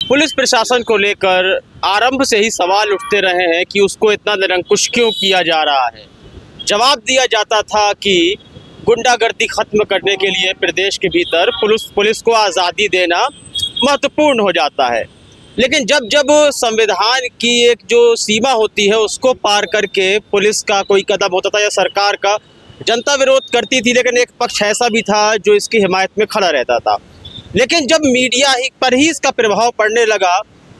Police प्रशासन को लेकर आरंभ से ही सवाल उठते रहे हैं कि उसको इतना निरंकुश क्यों किया जा रहा है। जवाब दिया जाता था कि गुंडागर्दी खत्म करने के लिए प्रदेश के भीतर पुलिस को आज़ादी देना महत्वपूर्ण हो जाता है, लेकिन जब जब संविधान की एक जो सीमा होती है उसको पार करके पुलिस का कोई कदम होता था या सरकार का, जनता विरोध करती थी, लेकिन एक पक्ष ऐसा भी था जो इसकी हिमायत में खड़ा रहता था। लेकिन जब मीडिया ही पर ही इसका प्रभाव पड़ने लगा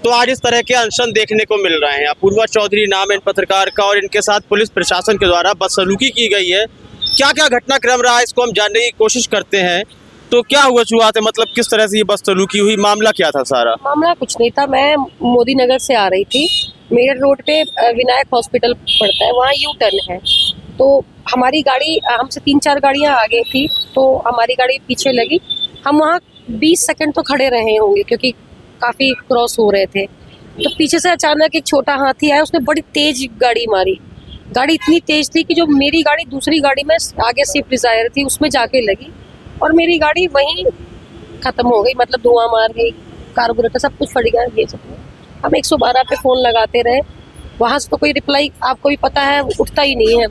तो आज इस तरह के अनशन देखने को मिल रहे हैं। अपूर्वा चौधरी नाम है इन पत्रकार का और इनके साथ पुलिस प्रशासन के द्वारा बदसलूकी की गई है। क्या क्या घटनाक्रम रहा है इसको हम जानने की कोशिश करते हैं। तो क्या हुआ शुरुआत है, मतलब किस तरह से ये बदसलूकी हुई, मामला क्या था सारा? मामला कुछ नहीं था। मैं मोदी नगर से आ रही थी। मेरठ रोड पे विनायक हॉस्पिटल पड़ता है, वहाँ यू टर्न है। तो हमारी गाड़ी, हमसे 3-4 गाड़ियाँ आगे थी, तो हमारी गाड़ी पीछे लगी। हम वहाँ 20 सेकंड तो खड़े रहे होंगे क्योंकि काफ़ी क्रॉस हो रहे थे। तो पीछे से अचानक एक छोटा हाथी आया, उसने बड़ी तेज गाड़ी मारी। गाड़ी इतनी तेज थी कि जो मेरी गाड़ी दूसरी गाड़ी में आगे स्विफ्ट डिजायर थी उसमें जाके लगी और मेरी गाड़ी वहीं खत्म हो गई, मतलब धुआं मार गई, कार्बोरेटर सब कुछ फट गया। ये सब हम 112 पे फ़ोन लगाते रहे, वहाँ से तो कोई रिप्लाई, आपको भी पता है, उठता ही नहीं है।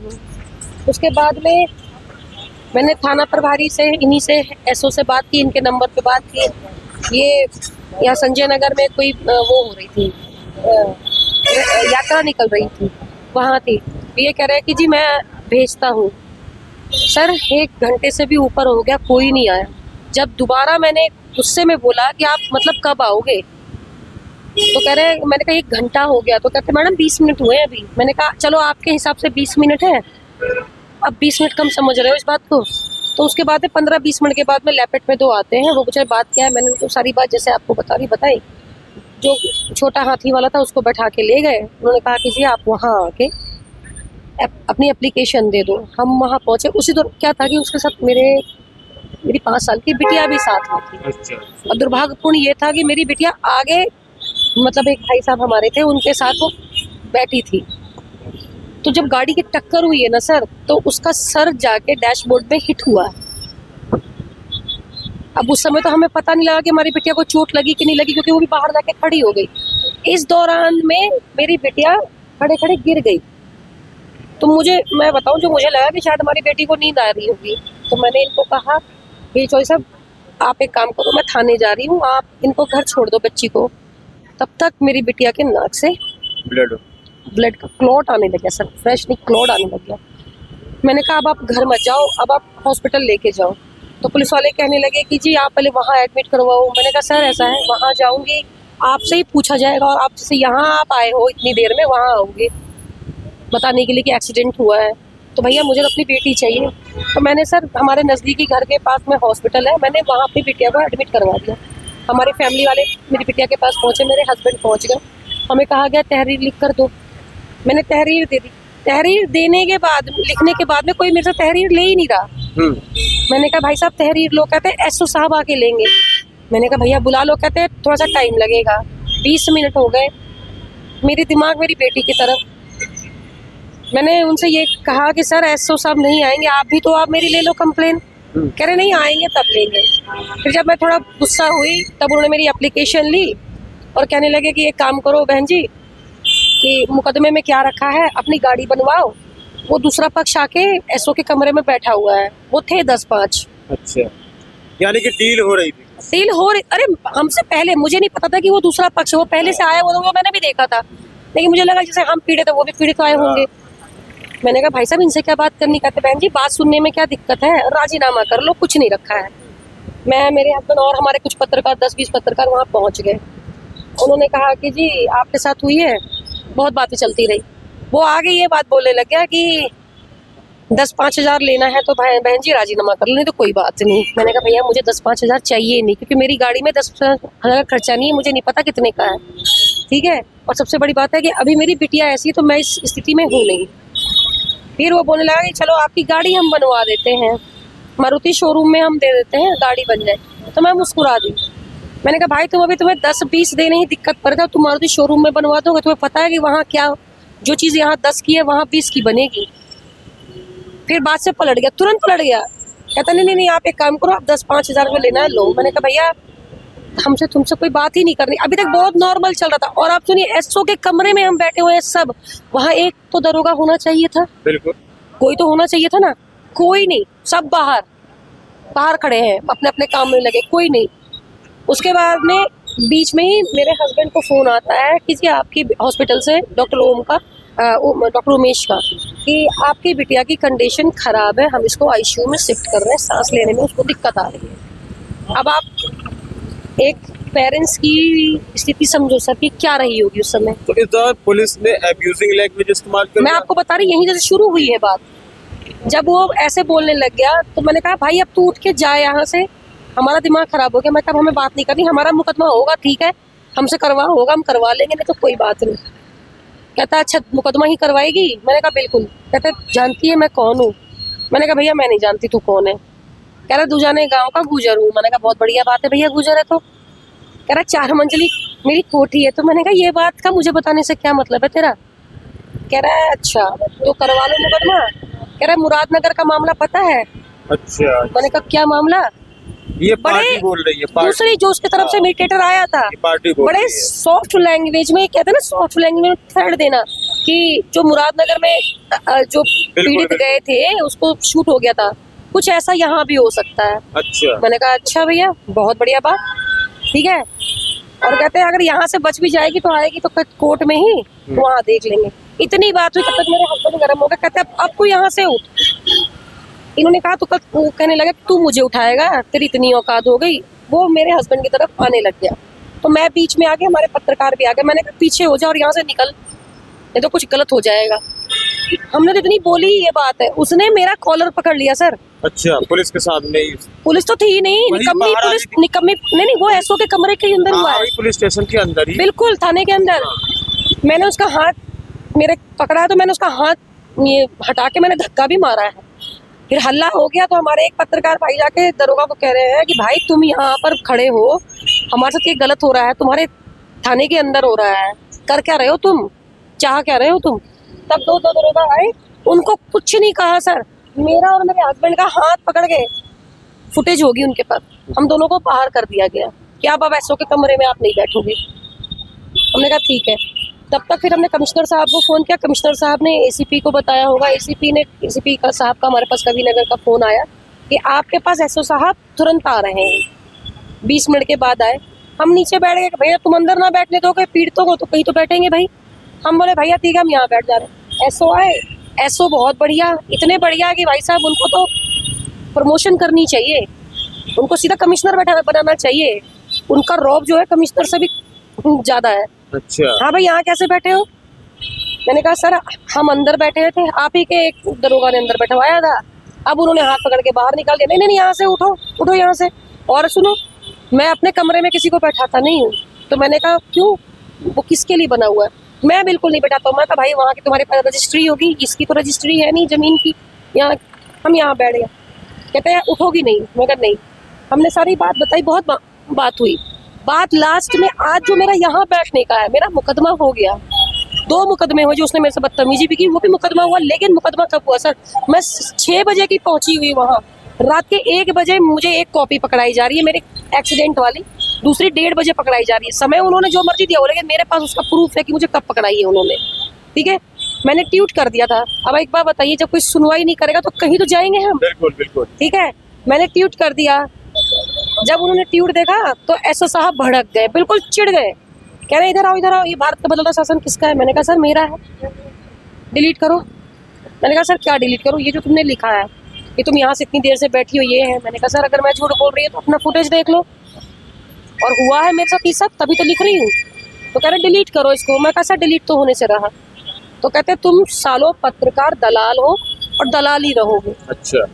उसके बाद में मैंने थाना प्रभारी से, इन्हीं से, एसओ से बात की, इनके नंबर पे बात की। ये यहाँ संजय नगर में कोई वो हो रही थी, यात्रा निकल रही थी, वहाँ थी। ये कह रहे हैं कि जी मैं भेजता हूँ। सर 1 घंटे से भी ऊपर हो गया, कोई नहीं आया। जब दोबारा मैंने गुस्से में बोला कि आप मतलब कब आओगे, तो कह रहे, मैंने कहा 1 घंटा हो गया। तो कहते मैडम 20 मिनट हुए हैं अभी। मैंने कहा चलो आपके हिसाब से 20 मिनट है, अब 20 मिनट कम समझ रहे हो इस बात को। तो उसके बाद 15-20 मिनट के बाद में लैपेट में 2 आते हैं। वो मुझे बात क्या है, मैंने उनको सारी बात जैसे आपको बताई। जो छोटा हाथी वाला था उसको बैठा के ले गए। उन्होंने कहा कि जी आप वहाँ आके अपनी एप्लीकेशन दे दो। हम वहाँ पहुँचे। उसी दौरान क्या था कि उसके साथ मेरी 5 साल की बिटिया भी साथ में थी। अच्छा। और दुर्भाग्यपूर्ण ये था कि मेरी बिटिया आगे, मतलब एक भाई साहब हमारे थे, उनके साथ वो बैठी थी। तो जब गाड़ी की टक्कर हुई है ना सर, तो उसका सर जाके डैशबोर्ड में हिट हुआ। अब उस समय तो हमें पता नहीं लगा कि हमारी बिटिया को चोट लगी कि नहीं लगी, क्योंकि वो भी बाहर जाके खड़ी हो गई। इस दौरान में मेरी बिटिया खड़े खड़े गिर गई। तो मैं बताऊं, जो मुझे लगा कि शायद हमारी बेटी को नींद आ रही होगी, तो मैंने इनको कहा कि चौधरी साहब आप एक काम करो, मैं थाने जा रही हूँ, आप इनको घर छोड़ दो बच्ची को। तब तक मेरी बिटिया के नाक से ब्लड का क्लॉट आने लग गया सर, फ्रेश नहीं, क्लॉट आने लग गया। मैंने कहा अब आप घर मत जाओ, अब आप हॉस्पिटल लेके जाओ। तो पुलिस वाले कहने लगे कि जी आप पहले वहाँ एडमिट करवाओ। मैंने कहा सर ऐसा है, वहाँ जाऊँगी आपसे ही पूछा जाएगा, और आप जैसे यहाँ आप आए हो इतनी देर में, वहाँ आओगे बताने के लिए कि एक्सीडेंट हुआ है। तो भैया मुझे तो अपनी बेटी चाहिए। तो मैंने सर, हमारे नज़दीकी घर के पास में हॉस्पिटल है, मैंने वहाँ अपनी बिटिया को एडमिट करवा दिया। हमारी फैमिली वाले मेरी बिटिया के पास पहुँचे, मेरे हस्बैंड पहुँच गए। हमें कहा गया तहरीर लिख कर दो। मैंने तहरीर दे दी। तहरीर देने के बाद, लिखने के बाद में कोई मेरे से तहरीर ले ही नहीं रहा। मैंने कहा भाई साहब तहरीर लो। कहते एसओ साहब आके लेंगे। मैंने कहा भैया बुला लो। कहते थोड़ा सा टाइम लगेगा। 20 मिनट हो गए। मेरे दिमाग मेरी बेटी की तरफ। मैंने उनसे ये कहा कि सर एसओ साहब नहीं आएंगे, आप मेरी ले लो कंप्लेन। कह रहे नहीं आएंगे तब लेंगे। फिर जब मैं थोड़ा गुस्सा हुई तब उन्होंने मेरी एप्लीकेशन ली और कहने लगे कि एक काम करो बहन जी, कि मुकदमे में क्या रखा है, अपनी गाड़ी बनवाओ। वो दूसरा पक्ष आके एसओ के कमरे में बैठा हुआ है, वो थे 10-5। अच्छा, यानी कि डील हो रही थी? अरे हमसे पहले, मुझे नहीं पता था कि वो दूसरा पक्ष, वो पहले से आया, वो मैंने भी देखा था, लेकिन मुझे लगा जैसे हम पीड़ित है वो भी पीड़ित आए होंगे। मैंने कहा भाई साहब इनसे क्या बात करनी। कहते बहन जी बात सुनने में क्या दिक्कत है, राजीनामा कर लो, कुछ नहीं रखा है। मैं, मेरे हस्बैंड और हमारे कुछ पत्रकार, 10-20 पत्रकार वहाँ पहुँच गए। उन्होंने कहा कि जी आपके साथ हुई है, बहुत बातें चलती रही। वो आगे ये बात बोलने लग गया कि 10-5 हज़ार लेना है तो बहन जी राजीनामा कर लो, नहीं तो कोई बात नहीं। मैंने कहा भैया मुझे 10-5 हज़ार चाहिए नहीं, क्योंकि मेरी गाड़ी में 10 हज़ार खर्चा नहीं है, मुझे नहीं पता कितने का है, ठीक है। और सबसे बड़ी बात है कि अभी मेरी बिटिया ऐसी, तो मैं इस स्थिति में हूँ नहीं। फिर वो बोलने लगा कि चलो आपकी गाड़ी हम बनवा देते हैं, मारुति शोरूम में हम दे देते हैं, गाड़ी बन जाए। तो मैं मुस्कुरा दी। मैंने कहा भाई तुम्हें 10-20 देने ही दिक्कत पड़ता है, तुम मारुति शोरूम में बनवा दोगे, तुम्हें पता है कि वहाँ क्या, जो चीज़ यहाँ 10 की है वहाँ 20 की बनेगी। फिर बात से पलट गया, तुरंत पलट गया। कहता नहीं आप एक काम करो, आप 10-5 हज़ार में लेना है लो। मैंने कहा भैया हमसे तुमसे कोई बात ही नहीं करनी। अभी तक बहुत नॉर्मल चल रहा था। और आप सुनिए, एसओ के कमरे में हम बैठे हुए हैं सब, वहाँ एक तो दरोगा होना चाहिए था, बिल्कुल कोई तो होना चाहिए था ना, कोई नहीं, सब बाहर बाहर खड़े हैं अपने अपने काम में लगे, कोई नहीं। उसके बाद में बीच में ही मेरे हस्बैंड को फोन आता है कि जी आपकी हॉस्पिटल से डॉक्टर उमेश का, कि आपकी बिटिया की कंडीशन खराब है, हम इसको आईसीयू में शिफ्ट कर रहे हैं, सांस लेने में उसको दिक्कत आ रही है। अब आप एक पेरेंट्स की स्थिति समझो सर कि क्या रही होगी उस समय। तो इस दौरान पुलिस ने अब्यूजिंग लैंग्वेज इस्तेमाल कर मैं आपको बता रही, यहीं जैसे शुरू हुई है बात, जब वो ऐसे बोलने लग गया तो मैंने कहा भाई अब तू उठ के जाए यहाँ से, हमारा दिमाग खराब हो गया। मैं कहा हमें बात नहीं करनी, हमारा मुकदमा होगा ठीक है, हमसे करवा होगा हम करवा लेंगे, नहीं तो कोई बात नहीं। कहता अच्छा मुकदमा ही करवाएगी? मैंने कहा बिल्कुल। कहते जानती है मैं कौन हूँ? मैंने कहा भैया मैं नहीं जानती तू कौन है। कह रहा तू जाने गाँव का गुजर हूँ। मैंने कहा बहुत बढ़िया बात है भैया, गुजर है तो। कह रहा 4 मंजिली मेरी कोठी है। तो मैंने कहा ये बात का मुझे बताने से क्या मतलब है तेरा? कह रहा है अच्छा तो करवा लो मुकदमा। कह रहा है मुरादनगर का मामला पता है? अच्छा, मैंने कहा क्या मामला? ये पार्टी बड़े बोल रही है, पार्टी। दूसरी जो उसकी तरफ से मीडिएटर आया था, ये पार्टी बोल बड़े रही है। सॉफ्ट लैंग्वेज में, कहते हैं ना सॉफ्ट लैंग्वेज में थ्रेड देना कि जो मुरादनगर में जो पीड़ित गए थे उसको शूट हो गया था, कुछ ऐसा यहाँ भी हो सकता है। अच्छा, मैंने कहा अच्छा भैया बहुत बढ़िया बात, ठीक है। और कहते हैं अगर यहाँ से बच भी जाएगी तो आएगी तो कोर्ट में ही, वहाँ देख लेंगे। इतनी बात हुई तब तक मेरे हस्बैंड गर्म हो गए। कहते अब तू यहाँ से उठ। इन्होंने कहा तो कहने लगा तू मुझे उठाएगा, तेरी इतनी औकात हो गई। वो मेरे हस्बैंड की तरफ आने लग गया तो मैं बीच में आ गई, हमारे पत्रकार भी आ गए। मैंने कहा पीछे हो जा और यहाँ से निकल, नहीं तो कुछ गलत हो जाएगा। हमने तो इतनी बोली ये बात है, उसने मेरा कॉलर पकड़ लिया सर। अच्छा, पुलिस के सामने ही? पुलिस तो थी नहीं, वही निकम्मी बाहर आ पुलिस, गई थी। निकम्मी नहीं, वो एसओ के कमरे के अंदर हुआ है, वही पुलिस स्टेशन के अंदर ही? बिल्कुल थाने के अंदर। मैंने उसका हाथ मेरे पकड़ा है तो मैंने उसका हाथ ये हटा के मैंने धक्का भी मारा है। फिर हल्ला हो गया तो हमारे एक पत्रकार भाई जाके दरोगा को कह रहे हैं कि भाई तुम यहाँ पर खड़े हो, हमारे साथ ये गलत हो रहा है, तुम्हारे थाने के अंदर हो रहा है, कर क्या रहे हो तुम, चाह क्या रहे हो तुम? तब दो दरोगा आए, उनको कुछ नहीं कहा सर, मेरा और मेरे हस्बैंड का हाथ पकड़ के, फुटेज होगी उनके पास, हम दोनों को बाहर कर दिया गया कि आप अब एसओ के कमरे में आप नहीं बैठोगे। हमने कहा ठीक है। तब तक फिर हमने कमिश्नर साहब को फ़ोन किया, कमिश्नर साहब ने एसीपी को बताया होगा, एसीपी का साहब का हमारे पास कविनगर का फ़ोन आया कि आपके पास एसओ साहब तुरंत आ रहे हैं। 20 मिनट के बाद आए, हम नीचे बैठ गए, भैया तुम अंदर ना बैठने दोगे पीड़ितों को, तो कहीं तो बैठेंगे भाई। हम बोले भैया ठीक है हम यहाँ बैठ जा रहे हैं। एसओ आए, एसओ बहुत बढ़िया, इतने बढ़िया कि भाई साहब उनको तो प्रमोशन करनी चाहिए, उनको सीधा कमिश्नर बनाना चाहिए। उनका रौब जो है कमिश्नर से भी ज़्यादा है। अच्छा, हाँ भाई यहाँ कैसे बैठे हो? मैंने कहा सर हम अंदर बैठे थे, आप ही के एक दरोगा ने अंदर बैठवाया था। अब उन्होंने हाथ पकड़ के बाहर निकाल दिया। नहीं नहीं यहाँ से उठो, उठो यहाँ से। और सुनो, मैं अपने कमरे में किसी को बैठाता नहीं हूँ। तो मैंने कहा क्यों, वो किसके लिए बना हुआ है? मैं बिल्कुल नहीं बैठाता हूँ। मैं कहा भाई वहाँ की तुम्हारे पास रजिस्ट्री होगी, इसकी तो रजिस्ट्री है नहीं ज़मीन की, यहाँ हम यहाँ बैठ गए। कहते हैं उठोगी नहीं? मैं कहा नहीं। हमने सारी बात बताई, बहुत बात हुई। बात लास्ट में आज जो मेरा यहाँ बैठने का है, मेरा मुकदमा हो गया। 2 मुकदमे हुए, जो उसने मेरे से बदतमीजी भी की वो भी मुकदमा हुआ। लेकिन मुकदमा कब हुआ सर? मैं 6 बजे की पहुंची हुई वहाँ, रात के 1 बजे मुझे एक कॉपी पकड़ाई जा रही है मेरे एक्सीडेंट वाली, दूसरी 1:30 बजे पकड़ाई जा रही है। समय उन्होंने जो मर्जी दिया हो, लेकिन मेरे पास उसका प्रूफ है कि मुझे कब पकड़ाई है उन्होंने, ठीक है। मैंने ट्वीट कर दिया था। अब एक बार बताइए, जब कोई सुनवाई नहीं करेगा तो कहीं तो जाएंगे हम, बिल्कुल बिल्कुल, ठीक है। मैंने ट्वीट कर दिया, जब उन्होंने ट्वीट देखा तो एसओ साहब भड़क गए, बिल्कुल चिढ़ गए, कह रहे इधर आओ, ये भारत का बदलता शासन किसका है? मैंने कहा सर मेरा है, डिलीट करो। मैंने कहा सर क्या डिलीट करो? ये जो तुमने लिखा है, ये तुम यहाँ से इतनी देर से बैठी हो, ये है। मैंने कहा सर अगर मैं झूठ बोल रही हूँ तो अपना फुटेज देख लो, और हुआ है मेरे साथ ये सब, तभी तो लिख रही हूँ। तो कह रहे डिलीट करो इसको। मैं कहा सर डिलीट तो होने से रहा। तो कहते तुम सालों पत्रकार दलाल हो और दलाल ही रहोगे। अच्छा,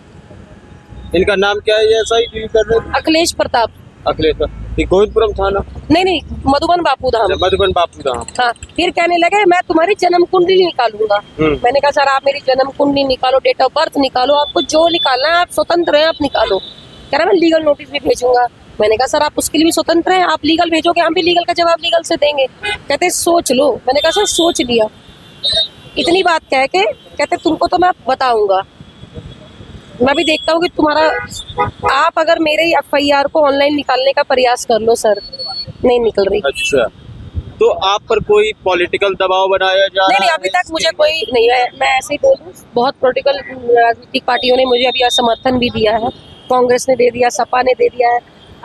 इनका नाम क्या है? ऐसा ही डील कर रहे थे? अखिलेश प्रताप। अखिलेश, ये गोविंदपुरम थाना? नहीं, मधुबन बापू धाम। मधुबन बापू धाम। हाँ, फिर कहने लगे मैं तुम्हारी जन्म कुंडली निकालूंगा। मैंने कहा सर आप मेरी जन्म कुंडली निकालो, डेट ऑफ बर्थ निकालो, आपको जो निकालना है आप स्वतंत्र हैं, आप निकालो। कह रहा मैं लीगल नोटिस भी भेजूंगा। मैंने कहा सर आप उसके लिए भी स्वतंत्र हैं, आप लीगल भेजोगे, हम भी लीगल का जवाब लीगल से देंगे। कहते सोच लो। मैंने कहा सर सोच लिया। इतनी बात कह के कहते तुमको तो मैं बताऊंगा। मैं भी देखता हूँ कि तुम्हारा, आप अगर मेरे FIR को ऑनलाइन निकालने का प्रयास कर लो सर, नहीं निकल रही। अच्छा, तो आप पर कोई पॉलिटिकल दबाव बनाया जा नहीं रहा नहीं, है? अभी तक मुझे कोई नहीं है, मैं ऐसे ही बोल रही हूँ। बहुत पॉलिटिकल राजनीतिक पार्टियों ने मुझे अभी समर्थन भी दिया है, कांग्रेस ने दे दिया, सपा ने दे दिया है,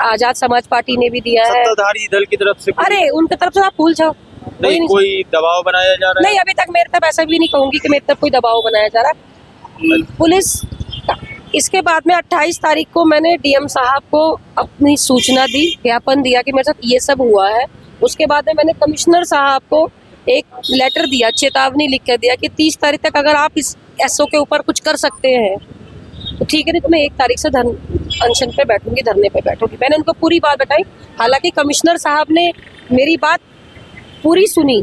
आजाद समाज पार्टी ने भी दिया है। सत्ताधारी दल की तरफ से अरे उनकी तरफ से आप भूल जाओ, नहीं कोई दबाव बनाया जा रहा है? नहीं अभी तक मेरे तरफ ऐसा भी नहीं कहूंगी कि मेरे तरफ कोई दबाव बनाया जा रहा है। पुलिस, इसके बाद में 28 तारीख को मैंने DM साहब को अपनी सूचना दी, ज्ञापन दिया कि मेरे साथ ये सब हुआ है। उसके बाद में मैंने कमिश्नर साहब को एक लेटर दिया, चेतावनी लिख कर दिया कि 30 तारीख तक अगर आप इस SO के ऊपर कुछ कर सकते हैं तो ठीक है, नहीं तो मैं 1 तारीख से अनशन पे बैठूंगी, धरने पे बैठूंगी। मैंने उनको पूरी बात बताई। हालांकि कमिश्नर साहब ने मेरी बात पूरी सुनी,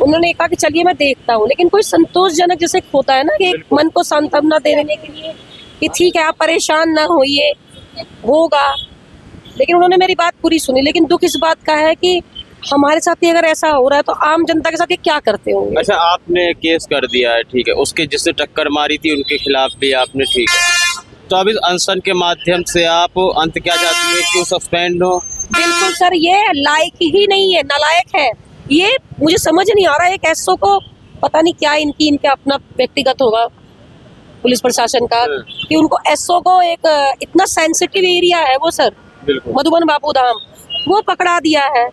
उन्होंने कहा कि चलिए मैं देखता हूँ, लेकिन कोई संतोषजनक जैसे होता है ना कि एक मन को सांत्वना देने के लिए कि ठीक है आप परेशान ना होइए, होगा, लेकिन उन्होंने मेरी बात पूरी सुनी। लेकिन दुख इस बात का है कि हमारे साथ ही अगर ऐसा हो रहा है तो आम जनता के साथ ये क्या करते होंगे। अच्छा, आपने केस कर दिया है, ठीक है, उसके जिससे टक्कर मारी थी उनके खिलाफ भी आपने, ठीक है, तो अब इस अनशन के माध्यम से आप अंत क्या चाहती है, क्यों सस्पेंड हो? बिल्कुल सर, ये लायक ही नहीं है, नालायक है ये। मुझे समझ नहीं आ रहा है, एक SO को पता नहीं क्या इनका अपना व्यक्तिगत होगा पुलिस प्रशासन का, कि उनको SO को एक इतना सेंसिटिव एरिया है वो सर, मधुबन बाबू धाम, वो पकड़ा दिया है।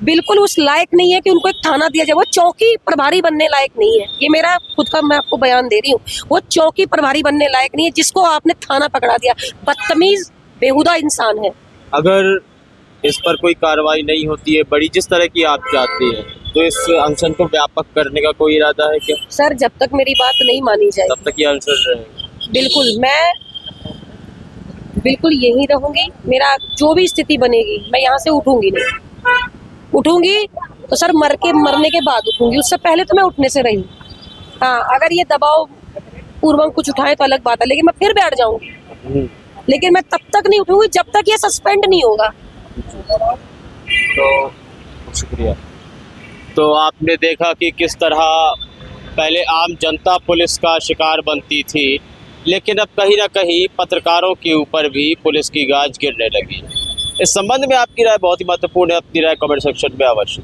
बिल्कुल उस लायक नहीं है कि उनको एक थाना दिया जाए, वो चौकी प्रभारी बनने लायक नहीं है। ये मेरा खुद का, मैं आपको बयान दे रही हूँ, वो चौकी प्रभारी बनने लायक नहीं है जिसको आपने थाना पकड़ा दिया। बदतमीज बेहुदा इंसान है। अगर इस पर कोई कार्रवाई नहीं होती है बड़ी, जिस तरह की आप चाहती हैं, तो इस अनशन को व्यापक करने का कोई इरादा है क्या? सर जब तक मेरी बात नहीं मानी जाए तब तक ये अनशन रहेगा? बिल्कुल, मैं बिल्कुल यही रहूंगी। मेरा जो भी स्थिति बनेगी, मैं यहाँ से उठूंगी नहीं। उठूंगी तो सर मरने के बाद उठूंगी, उससे पहले तो मैं उठने से रही। हाँ, अगर ये दबाव पूर्वक कुछ उठाए तो अलग बात है, लेकिन मैं फिर बैठ जाऊंगी, लेकिन मैं तब तक नहीं उठूंगी जब तक ये सस्पेंड नहीं होगा। तो शुक्रिया। तो आपने देखा कि किस तरह पहले आम जनता पुलिस का शिकार बनती थी, लेकिन अब कहीं ना कहीं पत्रकारों के ऊपर भी पुलिस की गाज गिरने लगी। इस संबंध में आपकी राय बहुत ही महत्वपूर्ण है, अपनी राय कमेंट सेक्शन में अवश्य।